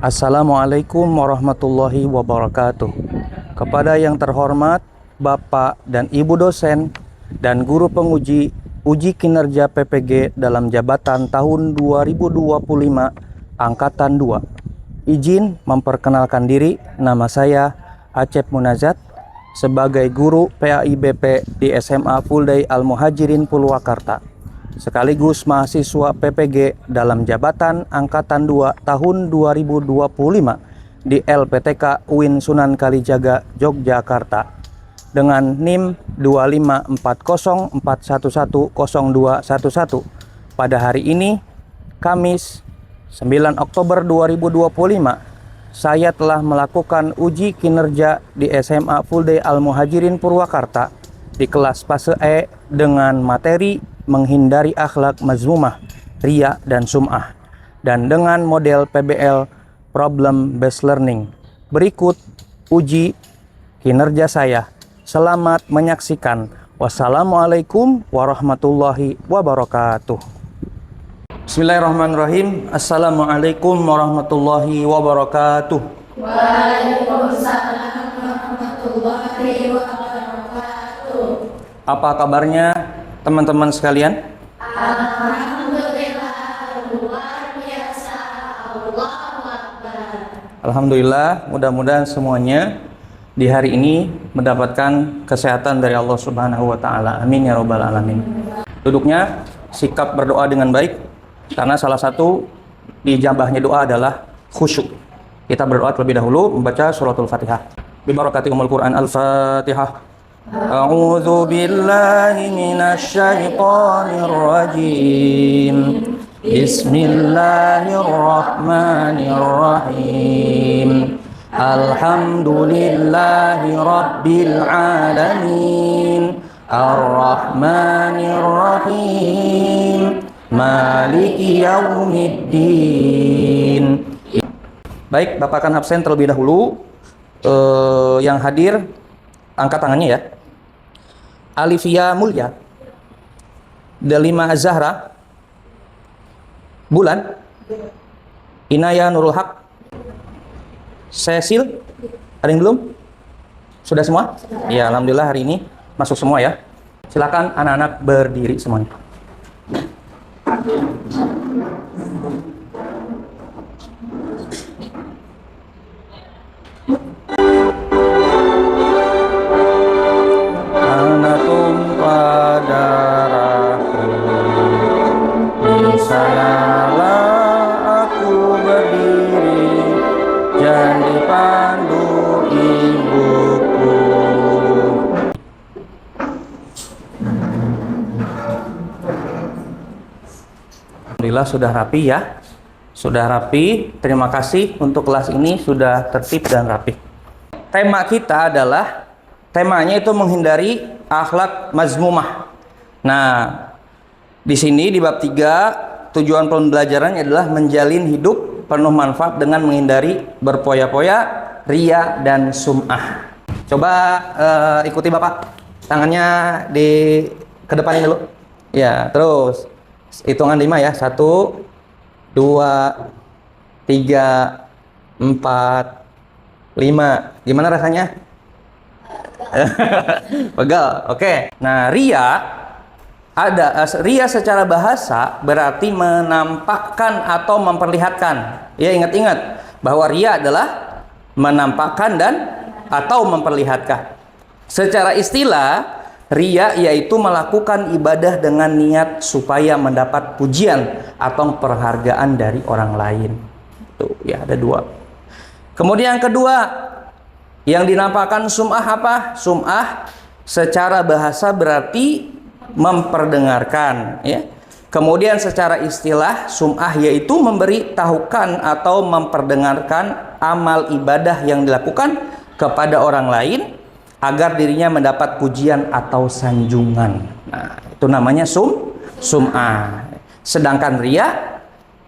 Assalamualaikum warahmatullahi wabarakatuh. Kepada yang terhormat Bapak dan Ibu dosen dan guru penguji uji kinerja PPG dalam jabatan tahun 2025 Angkatan 2. Izin memperkenalkan diri, nama saya Acep Munazat sebagai guru PAIBP di SMA Full Day Al Muhajirin Purwakarta, sekaligus mahasiswa PPG dalam jabatan Angkatan 2 tahun 2025 di LPTK UIN Sunan Kalijaga, Yogyakarta dengan NIM 25404110211. Pada hari ini, Kamis 9 Oktober 2025, saya telah melakukan uji kinerja di SMA Full Day Al Muhajirin Purwakarta di kelas fase E dengan materi menghindari akhlak mazmumah, riya dan sum'ah, dan dengan model PBL Problem Based Learning. Berikut uji kinerja saya. Selamat menyaksikan. Wassalamualaikum warahmatullahi wabarakatuh. Bismillahirrahmanirrahim. Assalamualaikum warahmatullahi wabarakatuh. Waalaikumsalam warahmatullahi wabarakatuh. Apa kabarnya teman-teman sekalian? Alhamdulillah, luar biasa. Allahu Akbar. Alhamdulillah, mudah-mudahan semuanya di hari ini mendapatkan kesehatan dari Allah Subhanahu wa taala. Amin ya rabbal alamin. Duduknya, sikap berdoa dengan baik karena salah satu dijabahnya doa adalah khusyuk. Kita berdoa terlebih dahulu membaca suratul Fatihah. Bi barakati umul Quran Al-Fatihah. A'udzu billahi minasy syaithanir rajim. Bismillahirrahmanirrahim. Alhamdulillahi rabbil alamin. Ar-Rahmanir Rahim. Maliki yaumiddin. Baik, Bapak akan absen terlebih dahulu. Yang hadir angkat tangannya ya. Alifia Mulya, Delima Zahra, Bulan, Inaya Nurul Haq, Cecil, ada yang belum? Sudah semua? Ya, alhamdulillah hari ini masuk semua ya. Silakan anak-anak berdiri semuanya. Anatum pada raku, di sanalah aku berdiri, dan dipandu ibuku. Alhamdulillah sudah rapi ya. Sudah rapi. Terima kasih untuk kelas ini sudah tertib dan rapi. Tema kita adalah, temanya itu menghindari akhlak mazmumah. Nah, di sini di bab 3 tujuan pembelajarannya adalah menjalin hidup penuh manfaat dengan menghindari berpoya-poya, riya dan sum'ah. Coba ikuti Bapak. Tangannya ke depan dulu. Ya, terus hitungan 5 ya. 1 2 3 4 5. Gimana rasanya? Pegal. Oke. Nah, riya secara bahasa berarti menampakkan atau memperlihatkan. Ya, ingat-ingat bahwa riya adalah menampakkan dan atau memperlihatkan. Secara istilah, riya yaitu melakukan ibadah dengan niat supaya mendapat pujian atau penghargaan dari orang lain. Tuh, ya ada 2. Kemudian yang kedua, yang dinampakkan sum'ah apa? Sum'ah secara bahasa berarti memperdengarkan ya. Kemudian secara istilah sum'ah yaitu memberitahukan atau memperdengarkan amal ibadah yang dilakukan kepada orang lain agar dirinya mendapat pujian atau sanjungan. Nah, itu namanya sum'ah. Sedangkan riya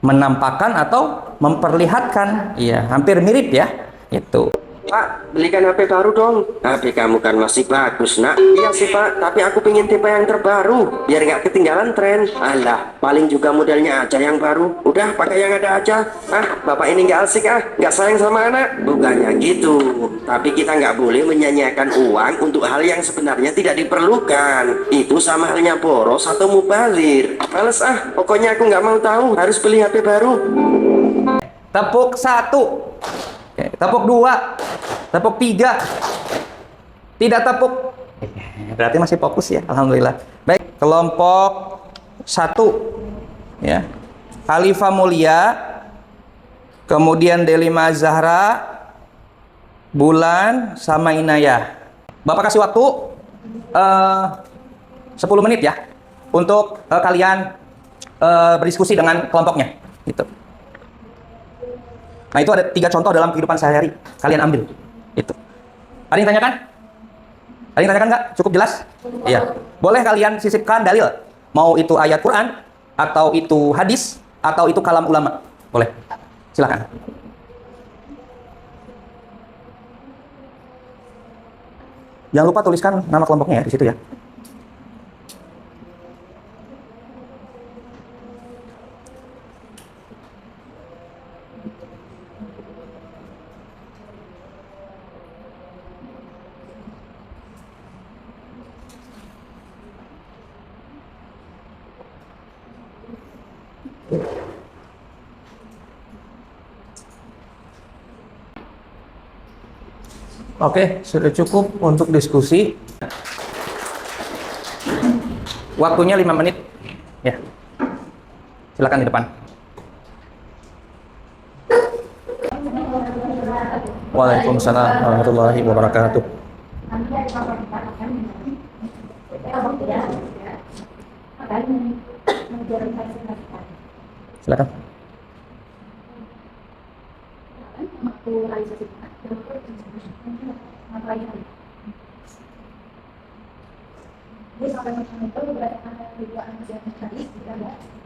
menampakkan atau memperlihatkan. Iya, hampir mirip ya. Itu. Pak, belikan HP baru dong. HP kamu kan masih bagus, nak. Iya sih, Pak, tapi aku pengen tipe yang terbaru, biar nggak ketinggalan tren. Alah, paling juga modelnya aja yang baru. Udah, pakai yang ada aja. Ah, Bapak ini nggak asik ah, nggak sayang sama anak. Bukannya gitu, tapi kita nggak boleh menyanyiakan uang untuk hal yang sebenarnya tidak diperlukan. Itu sama halnya boros atau mubazir. Males ah, pokoknya aku nggak mau tahu, harus beli HP baru. Tepuk 1. Oke, tepuk 2. Tepuk 3. Tidak tepuk. Berarti masih fokus ya, alhamdulillah. Baik, kelompok 1 ya. Khalifah Mulia, kemudian Delima Zahra, Bulan sama Inayah. Bapak kasih waktu 10 menit ya untuk kalian berdiskusi dengan kelompoknya gitu. Nah, itu ada 3 contoh dalam kehidupan sehari-hari. Kalian ambil. Itu. Ada yang tanyakan? Ada yang tanyakan nggak? Cukup jelas? Iya. Boleh kalian sisipkan dalil. Mau itu ayat Quran, atau itu hadis, atau itu kalam ulama. Boleh. Silakan. Jangan lupa tuliskan nama kelompoknya ya di situ ya. Oke, sudah cukup untuk diskusi. Waktunya 5 menit. Ya. Silakan di depan. Waalaikumsalam warahmatullahi wabarakatuh. Silakan. Jadi sampai macam itu berdasarkan tujuan yang tadi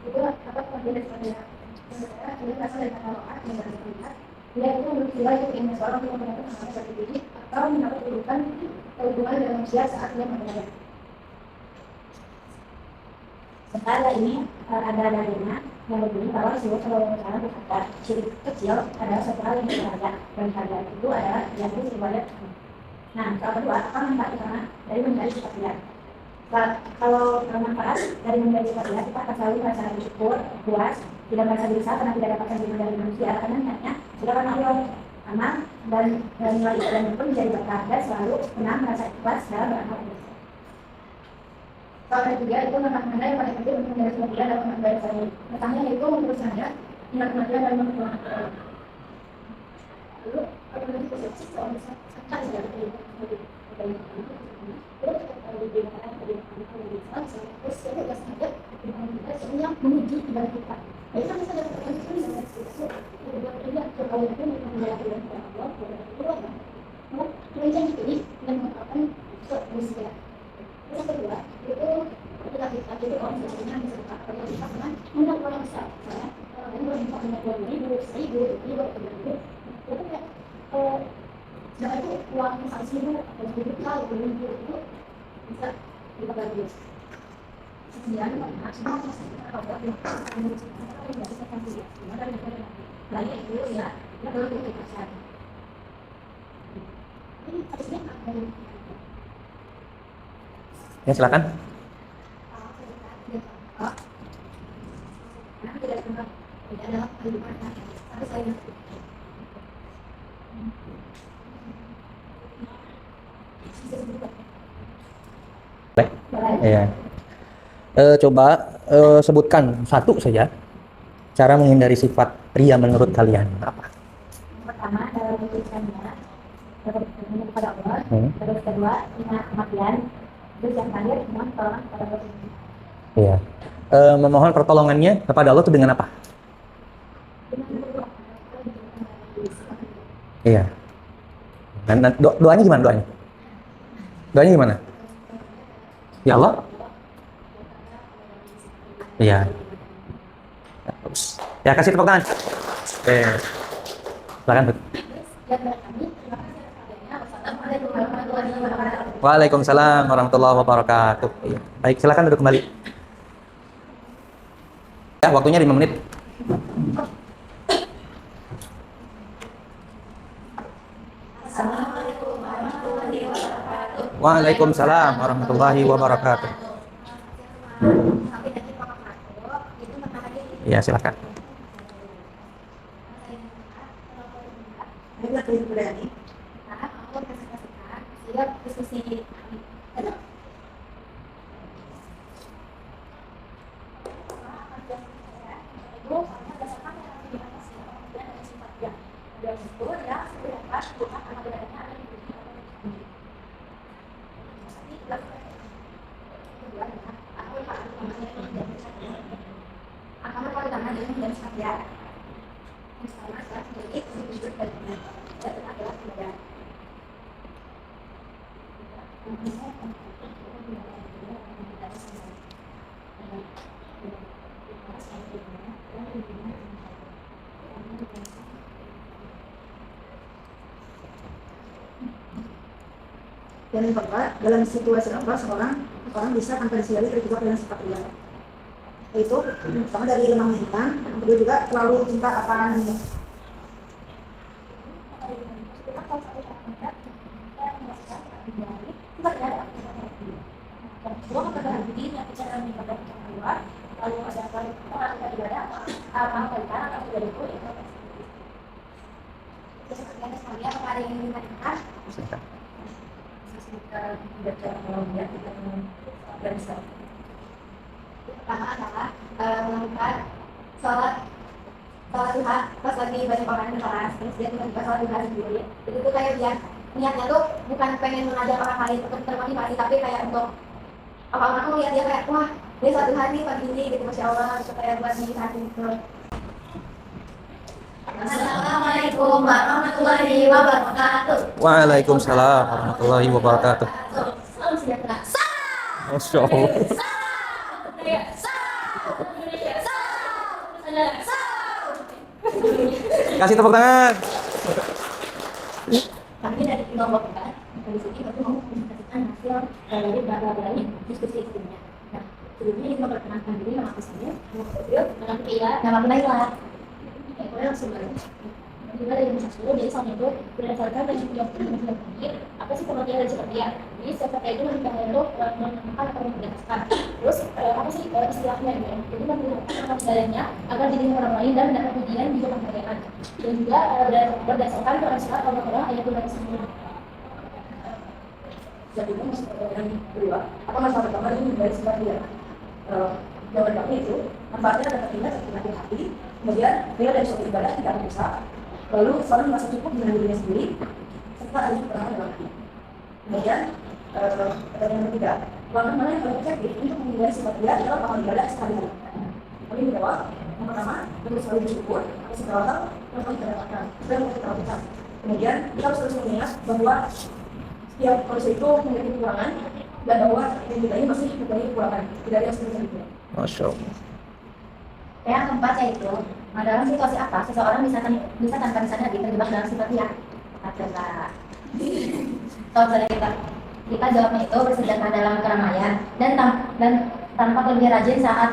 itu apa kemudian daripada dia berasal dari kata roat yang berarti dia itu menurut dia itu ingin seorang yang mendapat hal seperti ini atau mendapat kehidupan dengan manusia saat dia mendapat. Sekarang ini ada dalilnya yang berbunyi bahwa Rasulullah SAW berkata syirik kecil adalah satu hal yang berharga dan harga itu adalah yang riwayat. Nah, kalau kedua apa manfaat utama dari menjadi sifat dia? Kalau manfaat dari menjadi sifat dia, kita akan selalu merasa bersyukur, puas, tidak merasa gelisah karena tidak dapatkan diri dari manusia karena niatnya sudah karena Allah aman dan nilai ibadah pun menjadi berkah dan selalu pernah merasa ikhlas dalam beramal. Kalau ketiga itu makna yang paling penting untuk menjadi sebagian dalam menjadi saya. Pertama yaitu menurut saya ingat kematian dan mengenal. Lalu kalau nanti persepsi soal sakit tidak terus saya tidak sengaja kita semuanya menuju ibadah kita. Jadi kami sadar tertentu dengan sesuatu yang tidak terlalu pun menjadi Allah mau rencana ini dan mengatakan manusia. Yang kedua itu ketika kita jadi orang biasanya bisa kalau kita kan mengenal orang besar, ya dan berjumpa dengan 2.000, 1.000, 2.000, itu kayak sedangkan itu uang 100.000 atau 1.000 kali 2.000 itu bisa kita bagi. Sekian maksimal kalau lagi itu ya kita perlu kita ini harusnya Ya, silakan. Ya. Coba sebutkan satu saja cara menghindari sifat ria menurut kalian apa? Pertama dalam tulisannya kepada Allah, terus kedua ingat kematian, terus yang terakhir mohon pertolongan kepada Allah. Iya. Memohon pertolongannya kepada Allah itu dengan apa? Iya. Dan doanya gimana doanya? Doanya gimana? Ya Allah. Iya. Ya, kasih tepuk tangan. Silakan, Bu. Waalaikumsalam warahmatullahi wabarakatuh. Iya. Baik, silakan duduk kembali. Ya, waktunya 5 menit. Waalaikumsalam warahmatullahi wabarakatuh. Ya, silakan. Dan yang keempat, dalam situasi apa seorang bisa tanpa disadari terjebak dengan sifat ria. Yaitu pertama dari lemah iman, yang kedua juga terlalu cinta akan Silakan. Pertama adalah melakukan sholat duha pas lagi baca Quran di kelas, terus dia tiba-tiba sholat duha sendiri. Itu tuh kayak biar niatnya tuh bukan pengen mengajak orang lain untuk termotivasi, tapi kayak untuk orang tuh lihat dia kayak wah dia sholat duha nih pagi ini gitu, masya Allah, gitu kayak buat meditasi gitu. Assalamualaikum warahmatullahi wabarakatuh. Waalaikumsalam warahmatullahi wabarakatuh. Salam sejahtera. Masya Allah. Kasih tepuk tangan. Kami dari kelompok kan, dari sini aku mau mempresentasikan hasil dari beberapa diskusi sebelumnya. Nah, sebelumnya ini memperkenalkan diri, nama aku saya, nama aku Fadil, nama aku Ila, nama aku Naila. Kemudian langsung balik. Juga dari masa 10, jadi soalnya itu berdasarkan dari yang tadi, apa sih pengertian dari seperti ya? Jadi seperti itu memang untuk menemukan atau memperlihatkan. Terus apa sih istilahnya ya? Jadi memperlihatkan amal ibadahnya agar dirinya orang lain dan mendapat pujian di depan kalian. Dan juga berdasarkan Quran surat Al-Baqarah ayat 209. jadi itu masuk yang kedua. Apa masalah pertama ini dari sifat ria? Jawaban kami itu manfaatnya dapat terlihat seperti hati, kemudian beliau dari suatu ibadah tidak akan rusak, lalu selalu merasa cukup dengan dirinya sendiri, serta ada ketenangan dalam hati. Kemudian yang ketiga, langkah mana yang paling efektif untuk menghindari sifat ria adalah amal ibadah sehari-hari. Kami menjawab, yang pertama, untuk selalu bersyukur atas segala hal yang telah kita dapatkan dan yang kita lakukan. Kemudian kita harus terus mengingat bahwa setiap manusia itu memiliki kekurangan dan bahwa yang kita ini masih mempunyai kekurangan, tidak ada yang sempurna itu. Masya Allah. Yang keempat yaitu dalam situasi apa seseorang bisa tanpa disadari terjebak dalam sifat ria. Adalah kalau misalnya kita jawabnya itu bersenjata dalam keramaian dan tanpa lebih rajin saat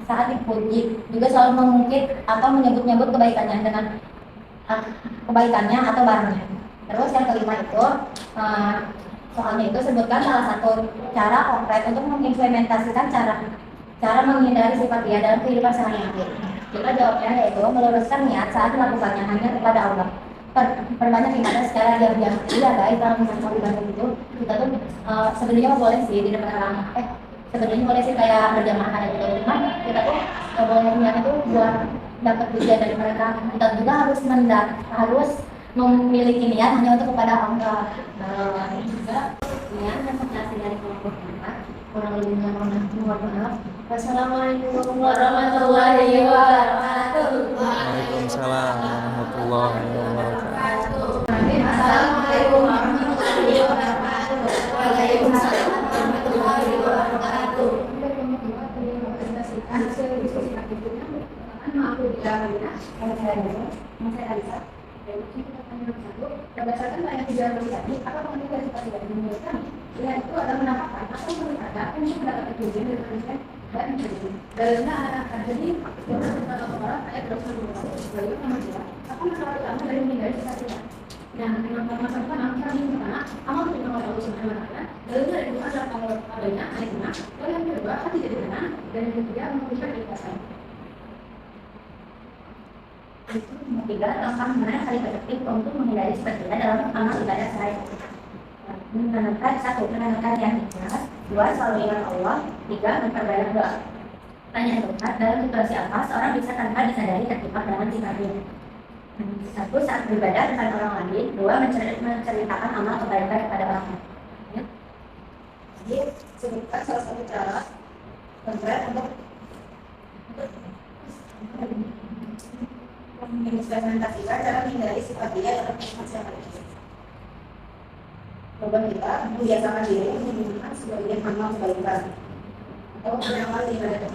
dipuji, juga selalu mengungkit atau menyebut-nyebut kebaikannya dengan kebaikannya atau barangnya. Terus yang kelima itu soalnya itu sebutkan salah satu cara konkret untuk mengimplementasikan cara menghindari sifat ria dalam kehidupan sehari-hari. Kita jawabnya yaitu meluruskan niat saat melakukannya hanya kepada Allah. Perbanyak ibadah secara diam-diam. Iya guys, dalam misalnya ibadah itu kita tuh sebenarnya boleh sih di depan orang. Sebenarnya boleh sih kayak berjamaah ada gitu. Cuma kita tuh boleh niatnya tuh buat dapat pujian dari mereka. Kita juga harus memiliki niat hanya untuk kepada Allah. Juga niat representasi dari kelompok kita. Kurang lebihnya mohon maaf. Wassalamualaikum warahmatullahi wabarakatuh. Waalaikumsalam warahmatullahi wabarakatuh. Assalamualaikum warahmatullahi wabarakatuh. Waalaikumsalam warahmatullahi wabarakatuh. Maaf, berdasarkan ayat 3 tadi, apa pengertian kita tidak menurut kami? Ya itu adalah menampakkan atau melihatkan untuk mendapat tujuan dari Kristen dan Kristen. Dalamnya akan jadi orang ayat 21 lalu nomor 2 akan menaruh utama dari menghindari kesatuan. Nah, dengan permasalahan kami pertama, amal untuk Allah Subhanahu wa Ta'ala. Lalu yang kedua adalah kalau adanya ayat 6. Lalu yang kedua hati jadi tenang dan yang ketiga menunjukkan keikhlasan. Ketiga, tentang mana kali efektif untuk menghindari sepertinya dalam amal ibadah saya. Menanamkan satu, menanamkan yang ikhlas. Dua, selalu ingat Allah. Tiga, memperbanyak doa. Tanya Tuhan, dalam situasi apa seorang bisa tanpa disadari terjebak dalam sifatnya? Satu, saat beribadah kepada orang lain. Dua, menceritakan amal kebaikan kepada orang lain. Ya. Jadi sebutkan salah satu cara konkret untuk mengimplementasikan cara menghindari sifat dia dalam kehidupan sehari-hari. Coba kita membiasakan diri menggunakan sebagian amal kebaikan atau amal ibadah.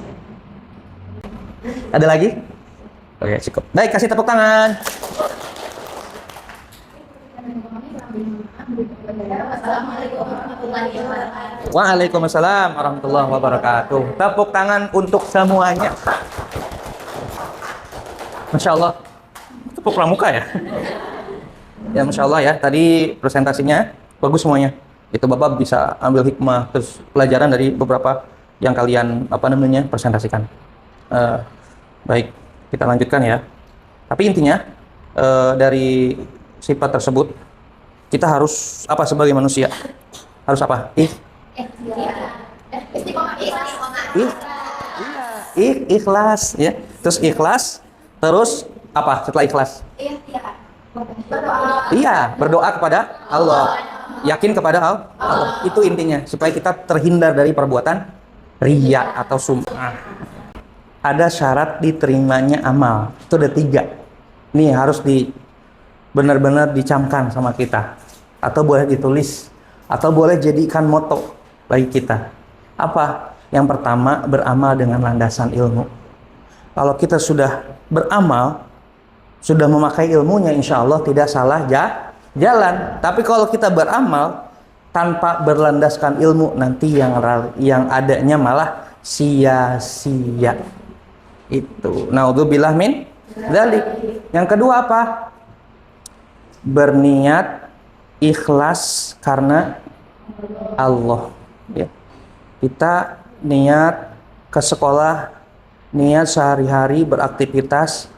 Ada lagi? Oke, cukup. Baik, kasih tepuk tangan. Assalamualaikum warahmatullahi wabarakatuh. Waalaikumsalam warahmatullahi wabarakatuh. Tepuk tangan untuk semuanya. Masya Allah. Tepuk pramuka ya? Ya, Masya Allah ya. Tadi presentasinya bagus semuanya. Itu Bapak bisa ambil hikmah, terus pelajaran dari beberapa yang kalian presentasikan. Baik, kita lanjutkan ya. Tapi intinya dari sifat tersebut kita harus apa sebagai manusia? Harus apa? Ikhlas ya. Terus ikhlas, terus apa setelah ikhlas? Iya, berdoa kepada Allah. Yakin kepada Allah. Itu intinya supaya kita terhindar dari perbuatan riya atau sum'ah. Ada syarat diterimanya amal. Itu ada 3. Nih harus benar-benar dicamkan sama kita. Atau boleh ditulis. Atau boleh jadikan moto bagi kita. Apa? Yang pertama, beramal dengan landasan ilmu. Kalau kita sudah beramal, sudah memakai ilmunya, insya Allah tidak salah jalan. Tapi kalau kita beramal tanpa berlandaskan ilmu, nanti yang adanya malah sia-sia. Itu. Naudzubillah min dzalik. Yang kedua apa? Berniat ikhlas karena Allah. Ya. Kita niat ke sekolah, niat sehari-hari beraktivitas,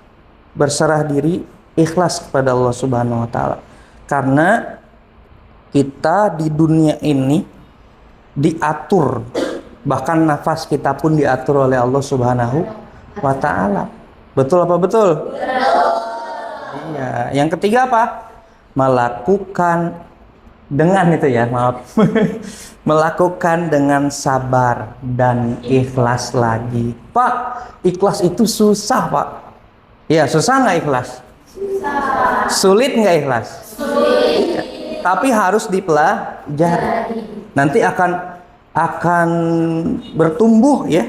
berserah diri, ikhlas kepada Allah Subhanahu wa Ta'ala. Karena kita di dunia ini diatur, bahkan nafas kita pun diatur oleh Allah Subhanahu wa Ta'ala. Betul apa betul? Iya. Yang ketiga apa? Melakukan dengan itu ya, maaf. Melakukan dengan sabar dan ikhlas lagi. Pak, ikhlas itu susah, Pak. Ya, susah nggak ikhlas? Susah. Sulit nggak ikhlas? Sulit. Ya. Tapi harus dipelajari. Nanti akan bertumbuh ya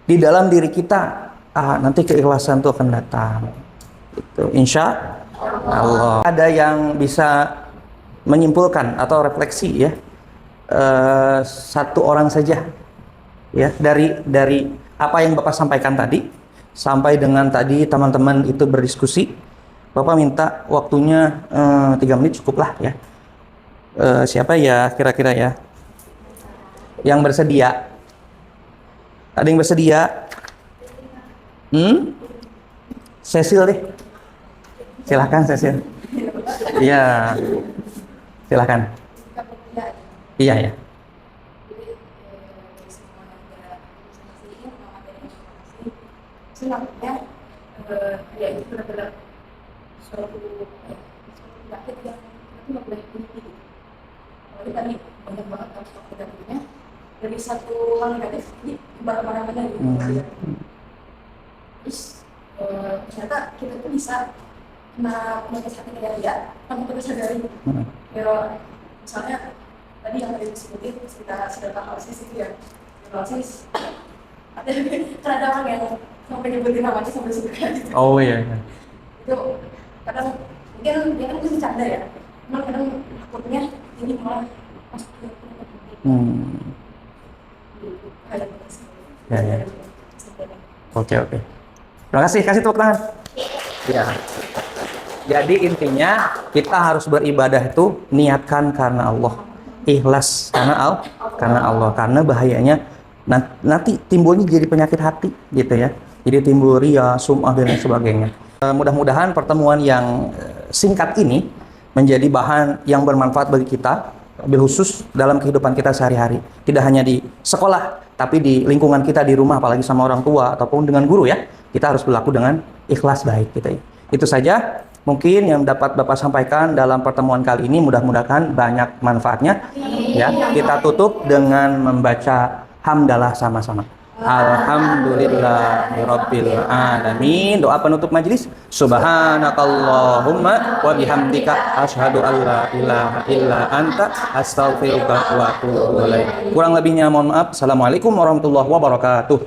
di dalam diri kita. Nanti keikhlasan itu akan datang. Itu insya Allah. Ada yang bisa menyimpulkan atau refleksi ya, satu orang saja ya dari apa yang Bapak sampaikan tadi sampai dengan tadi teman-teman itu berdiskusi. Bapak minta waktunya 3 menit cukuplah ya. Siapa ya kira-kira ya yang bersedia? Ada yang bersedia? Cecil deh, silahkan Cecil. Iya, silahkan. Iya ya. Selanjutnya, ya itu benar-benar suatu penyakit yang itu nggak boleh diikuti. Jadi tadi banyak banget dampak negatifnya dari satu hal negatif di barang-barangnya gitu. Terus ternyata kita tuh bisa kena penyakit hati negatif tanpa kita sadari. Ya, misalnya tadi yang tadi disebutin cerita Alsis itu ya, Alsis ada orang yang sampai nyebutin namanya sampai suka gitu. Oh iya. Itu kadang Mungkin dia kan bercanda ya, cuma kadang takutnya ini malah masuk ke kayak Ya, ya. Oke, oke. Terima kasih, kasih tepuk tangan. Ya. Jadi intinya kita harus beribadah itu niatkan karena Allah, ikhlas karena Allah, karena bahayanya nanti timbulnya jadi penyakit hati gitu ya. Jadi timbul ria, sum'ah dan lain sebagainya. Mudah-mudahan pertemuan yang singkat ini menjadi bahan yang bermanfaat bagi kita, lebih khusus dalam kehidupan kita sehari-hari. Tidak hanya di sekolah, tapi di lingkungan kita di rumah, apalagi sama orang tua ataupun dengan guru ya. Kita harus berlaku dengan ikhlas baik gitu ya. Itu saja mungkin yang dapat Bapak sampaikan dalam pertemuan kali ini, mudah-mudahan banyak manfaatnya. Ya, kita tutup dengan membaca hamdalah sama-sama. Alhamdulillahirabbil alamin. Doa penutup majelis. Subhanakallahumma wa bihamdika asyhadu an la ilaha illa anta astaghfiruka wa atubu ilaik. Kurang lebihnya mohon maaf. Assalamualaikum warahmatullahi wabarakatuh.